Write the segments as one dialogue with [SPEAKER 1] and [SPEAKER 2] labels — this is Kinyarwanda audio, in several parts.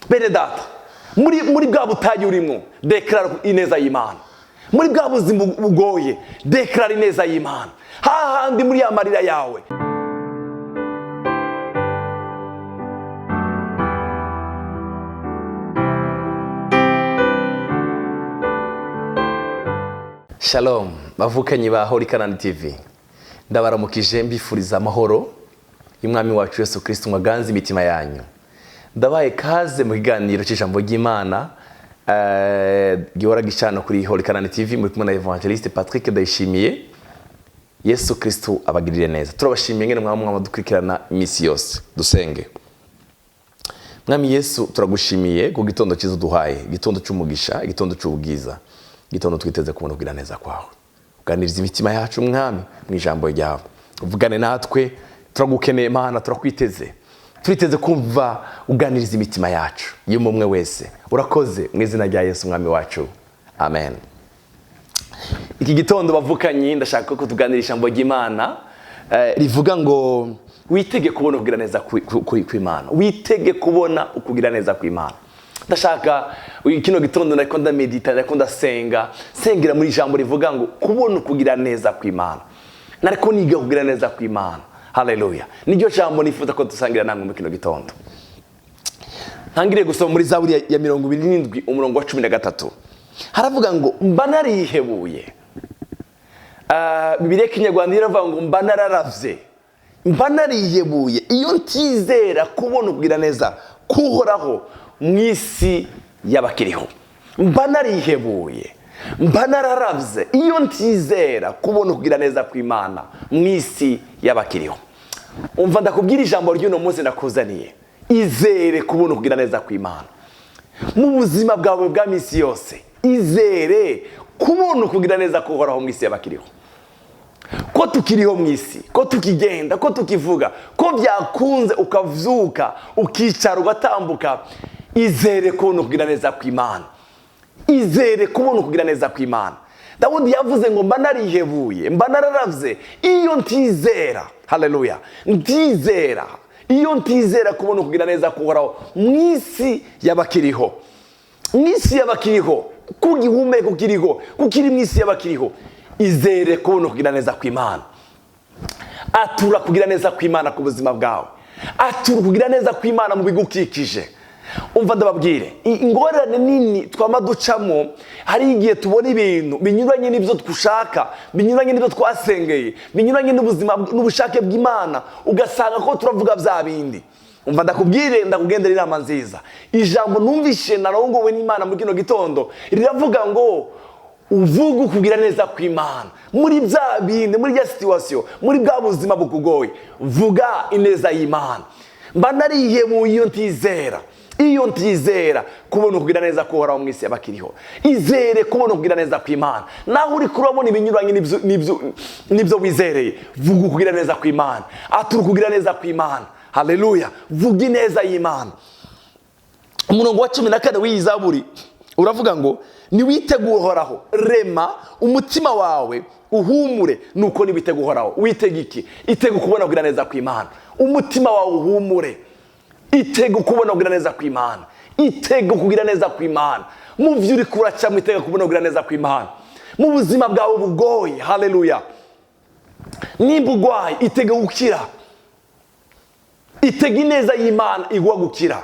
[SPEAKER 1] bene data, muri bwa butayu urimo, deklara ineza y'Imana. Muri bwa buzima bugoye, deklara ineza y'Imana. Hahandi muri ya marira yawe. Shalom, bavukanyi ba CANAAN TV. Ndabaramukije mbifuriza amahoro y'Umwami wacu Yesu Kristo mwaganze imitima yanyu. Ndabaye kaze mu kiganiro cy'ijambo ry'Imana gihora gicana kuri CANAAN TV muri kumwe na Ev.Patrick Ndayishimiye. Yesu Kristo abagirire neza. Turabashimiye ngene mwamwe dukurikirana imisi yose. Dusenge. Mwami Yesu turagushimiye ku gitondo cyiza duhaye, gitondo cy'umugisha, gitondo cy'ubwiza. Gitondo twiteze kubona kugira neza kwawe. Uganiriza imitima yacu mwami mu ijambo ryawe. Uvugane natwe, turagukeneye Mana, turakwiteze. Turiteze kumva uganiriza imitima yacu y'umwe wese. Urakoze mu izina rya Yesu mwami wacu. Amen. Iki gitondo bavukanyi ndashaka ko tuganirisha ijambo ry'Imana rivuga ngo witege kubona kugira neza kw'Imana. Witege kubona ukugira neza kw'Imana. Ndashaka kino gitondo nako ndamedita, nako ndasenga, sengera muri ijambo rivuga ngo kubona ukugira neza kw'Imana. Nariko niga kugira neza kw'Imana. Haleluya. Niryo jambo nifuza ko dusangira namwe mu kino gitondo. Ntangire gusoma muri Zaburi ya 27 umurongo wa 13. Haravuga ngo mba narihebuye. Bibiliya y'Ikinyarwanda iravuga ngo mba nararavye. Mba narihebuye iyo ntizera kubona ukugira neza kuhoraho mwisi y'abakiriho. Mba narihebuye, mba nararavye iyo ntizera kubona ukugira neza kw'Imana mwisi y'abakiriho. Umva ndakubwira ijambo ry'uno munsi nakuzaniye. Izere kubona ukugira neza kw'Imana mu buzima bwawe bwa misi yose. Izere kubona ukugira neza kuhoraho mwisi y'abakiriho. Ko tukiriho mwisi, ko tukigenda, ko tukivuga, ko byakunze ukavyuka, ukicara ugatambuka, izere kubona ukugira neza kw'Imana. Izere kubona ukugira neza kw'Imana. Dawudi yavuze ngo mba narihebuye, mba nararavye iyo ntizera. Haleluya. Ntizera. Iyo ntizera kubona ukugira neza kuhoraho mwisi y'abakiriho. Mwisi y'abakiriho, kugihumeka ukiriho, kukiri mwisi y'abakiriho. Izere kubona ukugira neza kw'Imana. Atura kugira neza kw'Imana ku buzima bwawe. Atura kugira neza kw'Imana mu bigukikije. Umva ndababwire, ingorane nini twama ducamo, hari igihe tubona ibintu binyuranye n'ibyo twushaka, binyuranye n'ibyo twasengeye, binyuranye n'ubuzima n'ubushake bw'Imana, ugasanga ko turavuga bya bindi. Umva ndakubwire, ndakugendera inama nziza. Ijambo numvishe narongowe n'Imana muri kino gitondo riravuga ngo uvuga ukugira neza kw'Imana muri bya bindi, muri ya situation, muri bwa buzima bukugoye. Vuga ineza y'Imana. Mba narihebuye iyo ntizera. Iyo ntizera kubona ukugira neza kuhoraho mwisi y'abakiriho. Izere kubona ukugira neza kw'Imana. Naho uri kurabona ibinyuranye n'ibyo wizereye, vuga ukugira neza kw'Imana. Atura ukugira neza kw'Imana. Haleluya. Vuga ineza y'Imana. Umurongo wa 14 w'iyi Zaburi uravuga ngo niwitege uhoraho, rema umutima wawe uhumure, nuko niwitege uhoraho. Witege iki? Itege kubona kugira neza kw'Imana. Umutima wawe uhumure. Itege kubona kugira neza kw'Imana. Itege kugira neza kw'Imana. Mu byo uri kuracamo itege kubona kugira neza kw'Imana. Mu buzima bwawe bugoye. Haleluya. Nimba ugwaye itege gukira. Itege ineza y'Imana igwa gukira.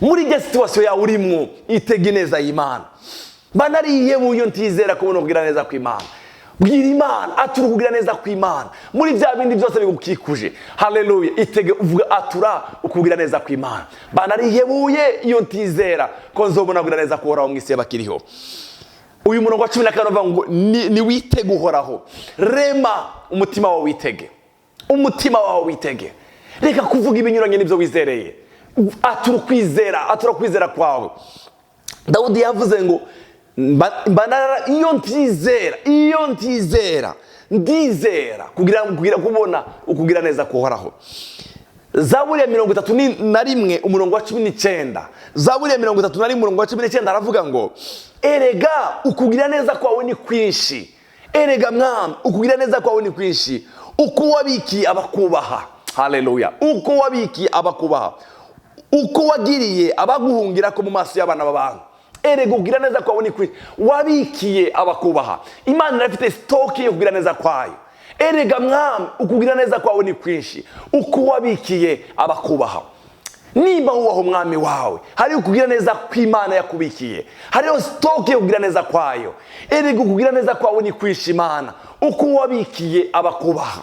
[SPEAKER 1] Muri ya situation yawe urimo itege ineza y'Imana. Mba narihebuye iyo ntizera kubona kugira neza kw'Imana. Bwira Imana, atura kugira neza kw'Imana muri bya bindi byose bigukikuje. Haleluya. Itege uvuga atura ukugira neza kw'Imana. Mba narihebuye iyo ntizera ko nzobona kugira neza kuhoraho mwisi y'abakiriho. Uyu murongo wa 14 uvuga ngo niwitege uhoraho, rema umutima wawe witege. Umutima wawe witege. Reka kuvuga ibinyuranye n'ibyo wizereye. Atura kwizera kwawe. Dawudi yavuze ngo mbanara iyo ntizera ndizera kugira kubona ukugira neza kuhoraho. Zaburi ya 31 umurongo wa 19. Zaburi ya 31 umurongo wa 19 aravuga ngo erega ukugira neza kwawe ni kwinshi. Erega mwami ukugira neza kwawe ni kwinshi. Uko wabikiye abakubaha. Haleluya. Uko wabikiye abakubaha. uko wagiriye abaguhungira ko mu maso y'abana b'abantu. Erega kugira neza kwawe ni kwinshi, wabikiye abakubaha. Imana irafite stoke yo kugira neza kwayo. Erega mwami, ukugira neza kwawe ni kwinshi, uko wabikiye abakubaha. Nimba wubaha umwami wawe, hari ukugira neza kw'Imana yakubikiye, hariho stoke yo kugira neza kwayo. Erega ukugira neza kwawe ni kwinshi Imana, uko wabikiye abakubaha.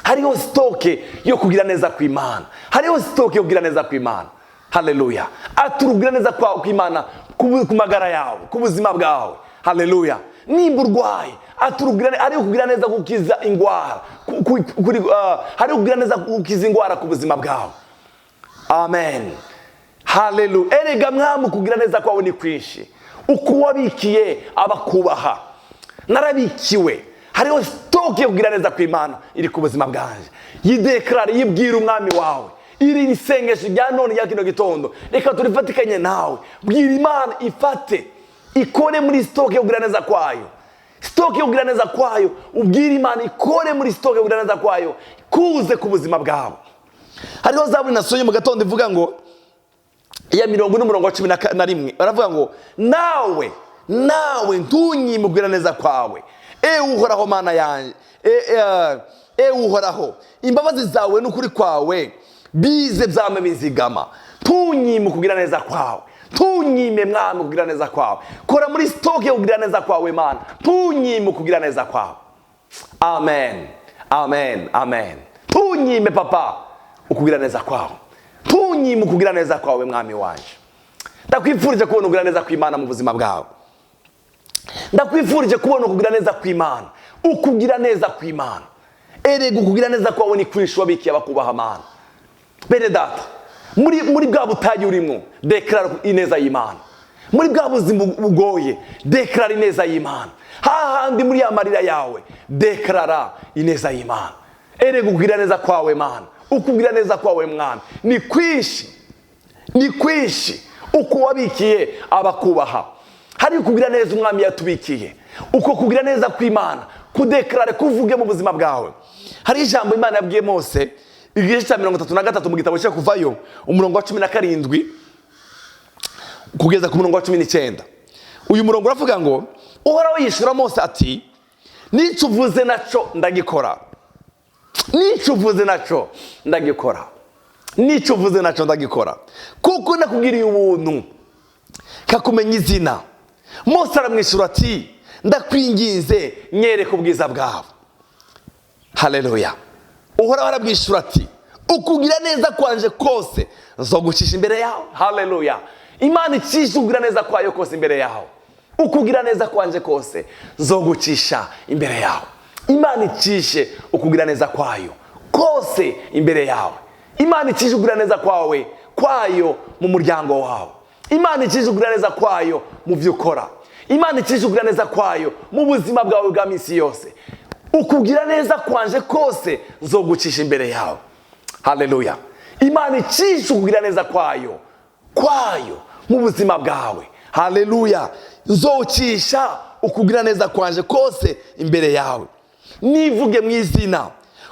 [SPEAKER 1] Hariho stoke yo kugira neza kw'Imana, hariho stoke yo kugira neza kw'Imana. Haleluya. Aturugira neza kwawe kw'Imana ku magara yawe, ku buzima bwawe. Haleluya. Nimba urwaye, aturugira ari kugira neza gukiza ingwara, hari kugira neza gukiza ingwara ku buzima bwawe. Amen. Haleluya. Erega mwami, kugira neza kwawe ni kwinshi, uko wabikiye abakubaha. Narabikiwe, hariho stoke yo kugira neza kw'Imana iri ku buzima bwanje. Yidekrare, yibwira umwami wawe. Iri isengesho rya none ya kino gitondo, reka turifatikanye nawe. Bwira Imana ifate, ikore muri stoke yo kugira neza kwayo. Stoke yo kugira neza kwayo, ubwira Imana ikore muri stoke yo kugira neza kwayo, kuze ku buzima bwawe. Hariho Zaburi nasomye mu gatondo ivuga ngo, ya 40:11, baravuga ngo, nawe ntunyime kugira neza kwawe, uhoraho Mana yanjye, uhoraho, imbabazi zawe n'ukuri kwawe bize byame bizigama. Ntunyime kugira neza kwawe, ntunyime mwami kugira neza kwawe. Kora muri stoke yo kugira neza kwawe Mana, ntunyime kugira neza kwawe. Amen, amen, amen. Ntunyime papa ukugira neza kwawe, ntunyime kugira neza kwawe mwami wanje. Ndakwifurije kubona kugira neza kw'Imana mu buzima bwawe. Ndakwifurije kubona kugira neza kw'Imana, ukugira neza kw'Imana. Erega ukugira neza kwawe ni kwinshi, wabikiye abakubaha Mana. Bene data, muri bwa butayu urimo, deklara ineza y'Imana. Muri bwa buzima bugoye, deklara ineza y'Imana. Hahandi muri ya marira yawe, deklara ineza y'Imana. Erega ukugira neza kwawe Mana, ukugira neza kwawe mwami ni kwinshi, ni kwinshi, uko wabikiye abakubaha. Hari ukugira neza umwami yatubikiye, uko kugira neza kw'Imana kudekrare, kuvuge mu buzima bwawe. Hari ijambo Imana yabwiye Mose, igice cya 33 mu gitabo cyo Kuvayo, umurongo wa 17 kugeza ku murongo wa 19. Uyu murongo uravuga ngo, Uhoraho yishura Mose ati, nico uvuze naco ndagikora. Nico uvuze naco ndagikora. Nico uvuze naco ndagikora. Kuko nakugiriye ubuntu, kakumenya izina. Mose aramwishura ati, ndakwinginze nyereka ubwiza bwawe. Haleluya. Uhoraho arabwishura ati, ukugira neza kwanje kose nzogucisha imbere yawe. Haleluya. Imana icisha ukugira neza kwayo kose imbere yawe. Ukugira neza kwanje kose nzogucisha imbere yawe. Imana icishe ukugira neza kwayo kose imbere yawe. Imana icishe ukugira neza kwayo mu muryango wawe. Imana icishe ukugira neza kwayo mu byo ukora. Imana icishe ukugira neza kwayo mu buzima bwawe bwa minsi yose. Ukugira neza kwanje kose nzogucisha imbere yawe. Haleluya. Imana icisha ukugira neza kwayo mu buzima bwawe. Haleluya. Nzocisha ukugira neza kwanje kose imbere yawe. Nivuge mu izina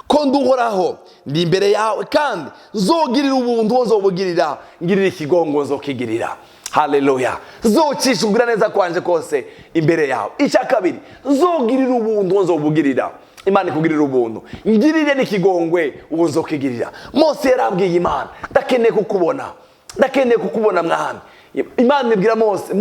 [SPEAKER 1] ko nduhoraho ndi imbere yawe, kandi nzogirira ubuntu nzobugirira, ngirira ikigongo nzokigirira. Haleluya. Nzocisha ukugira neza kwanje kose imbere yawe. Icya kabiri, nzogirira ubuntu nzobugirira. Imana ikugirira ubuntu, ngirire n'ikigongwe ubu nzokigirira. Mose yarabwiye Imana, ndakeneye kukubona mwami. Imana ibwira Mose,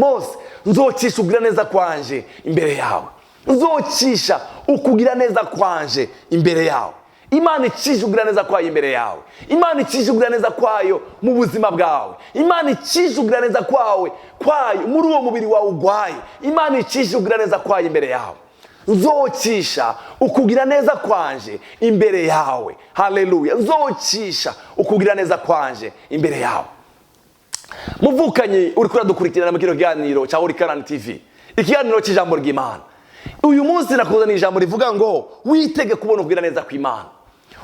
[SPEAKER 1] nzocisha ukugira neza kwanje imbere yawe. Nzocisha ukugira neza kwanje imbere yawe. Imana icisha ukugira neza kwayo imbere yawe. Imana icisha ukugira neza kwayo mu buzima bwawe. Imana icisha ukugira neza kwayo muri uwo mubiri wawe ugwaye. Imana icisha ukugira neza kwayo imbere yawe. Nzocisha ukugira neza kwanje imbere yawe. Haleluya. Nzocisha ukugira neza kwanje imbere yawe. Muvukanye uri kuradukurikirana mu kino kiganiro cya CANAAN TV, ikiganiro cy'ijambo ry'Imana. Uyu munsi nakuzana ijambo rivuga ngo, witege kubona ukugira neza kw'Imana.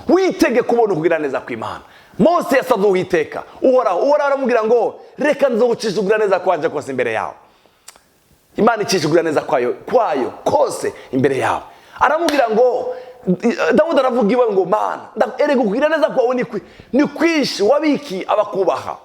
[SPEAKER 1] Witege kubona ukugira neza kw'Imana. Mose yasabye Uwiteka, Uhoraho aramubwira ngo, reka nzogucisha ukugira neza kwanje kose imbere yawe. Imana icisha ukugira neza kwayo kose imbere yawe. Aramubwira ngo, Dawudi aravuga iwe ngo Mana erega kugira neza kwawe ni kwishi wabiki abakubaha.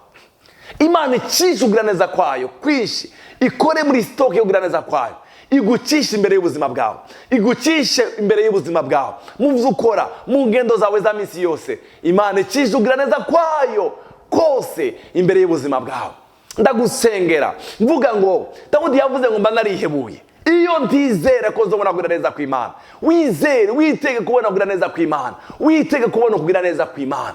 [SPEAKER 1] Imana icisha kugira neza kwayo kwishi ikore muri stock yo kugira neza kwayo, igucisha imbere y'ubuzima bwawe, igucishe imbere y'ubuzima bwawe mu byo ukora mu ngendo zawe za minsi yose. Imana icisha kugira neza kwayo kose imbere y'ubuzima bwawe. Ndagusengera mvuga ngo Dawudi yavuze ngo mba narihebuye iyo ntizera ko nzobona kugira neza kw'Imana. Wizere, witege kubona kugira neza kw'Imana, witege kubona kugira neza kw'Imana.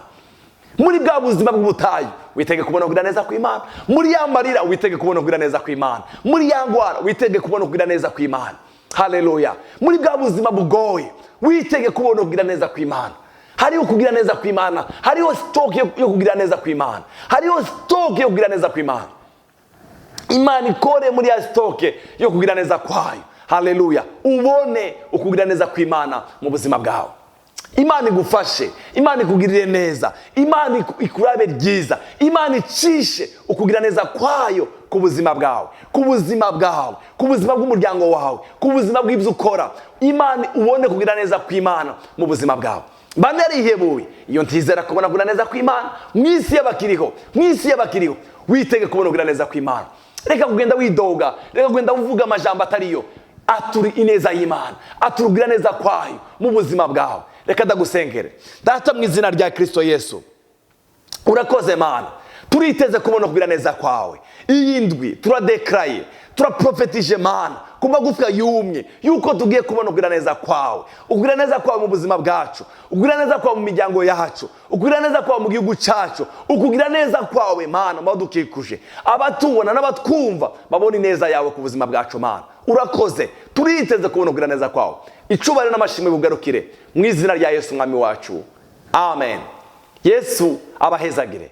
[SPEAKER 1] Muri bwa buzima bw'ubutayu witege kubona kugira neza kw'Imana, muri ya marira witege kubona kugira neza kw'Imana, muri ya ngwara witege kubona kugira neza kw'Imana. Haleluya. Muri bwa buzima bugoye witege kubona kugira neza kw'Imana. Hariho kugira neza kw'Imana, hariho stock yo kugira neza kw'Imana, hariho stock yo kugira neza kw'Imana. Imana ikore muri ya stock yo kugira neza kwayo. Haleluya. Ubone ukugira neza kw'Imana mu buzima bwawe. Imana igufashe, Imana ikugirire neza, Imana ikurabe ryiza, Imana icishe ukugira neza kwayo ku buzima bwawe, ku buzima bwawe, ku buzima bw'umuryango wawe, ku buzima bw'ibyo ukora. Imana ubone kugira neza kw'Imana mu buzima bwawe. Mba narihebuye iyo ntizera kubona kugira neza kw'Imana mw'isi y'abakiriho, mw'isi y'abakiriho witege kubona kugira neza kw'Imana. Reka kugenda widoga, reka kugenda uvuga amajambo atariyo. Aturi ineza y'Imana, aturugira neza kwayo mu buzima bwawe. Reka ndagusengere. Data mu izina rya Kristo Yesu, urakoze Mana, turiteze kubona kugira neza kwawe. Iyi ndwi turadekaraye, turaprofetije Mana ku magufwa yumye yuko tugiye kubona kugira neza kwawe, ukugira neza kwawe mu buzima bwacu, ukugira neza kwawe mu miryango yacu, ukugira neza kwawe mu gihugu cyacu, ukugira neza kwawe Mana badukikuje, abatubona n'abatwumva babona ineza yawe ku buzima bwacu Mana. Urakoze, turiteze kubona kugira neza kwawe. Icubahiro n'amashimwe bugarukire mu izina rya Yesu mwami wacu. Amen. Yesu abahezagire.